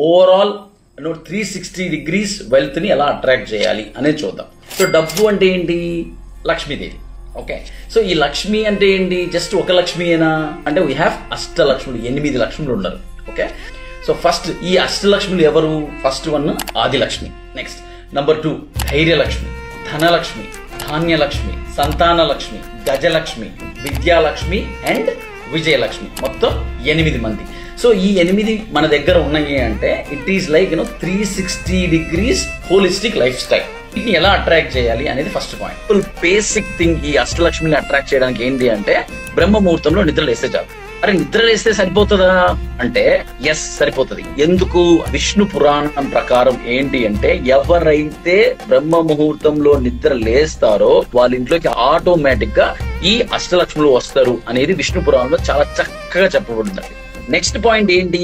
Overall 360 degrees wealth ని ఎలా attract చేయాలి అనేది చూద్దాం. సో డబ్బు అంటే ఏంటి? లక్ష్మీదేవి. ఓకే, సో ఈ లక్ష్మి అంటే ఏంటి? జస్ట్ ఒక లక్ష్మీయేనా అంటే వీ హ్యావ్ అష్టలక్ష్ములు, 8 లక్ష్ములు ఉన్నారు. ఓకే, సో ఫస్ట్ ఈ అష్టలక్ష్ములు ఎవరు? First one Adilakshmi, next number 2 Dhairyalakshmi, Dhanalakshmi, Dhanyalakshmi, Santanalakshmi, Gajalakshmi, Vidyalakshmi and Vijayalakshmi. మొత్తం 8 మంది. సో ఈ 8 మన దగ్గర ఉన్నాయి అంటే it is like 360 degrees holistic life style. వీటిని ఎలా అట్రాక్ట్ చేయాలి అనేది ఫస్ట్ పాయింట్. బేసిక్ థింగ్ ఈ అష్టలక్ష్మిని అట్రాక్ట్ చేయడానికి ఏంటి అంటే బ్రహ్మ ముహూర్తంలో నిద్ర లేస్తే చాలు. అరే నిద్ర లేస్తే సరిపోతుందా అంటే ఎస్ సరిపోతుంది. ఎందుకు? విష్ణు పురాణం ప్రకారం ఏంటి అంటే ఎవరైతే బ్రహ్మ ముహూర్తంలో నిద్ర లేస్తారో వాళ్ళ ఇంట్లోకి ఆటోమేటిక్ గా ఈ అష్టలక్ష్ములు వస్తారు అనేది విష్ణు పురాణంలో చాలా చక్కగా చెప్పబడింది. నెక్స్ట్ పాయింట్ ఏంటి?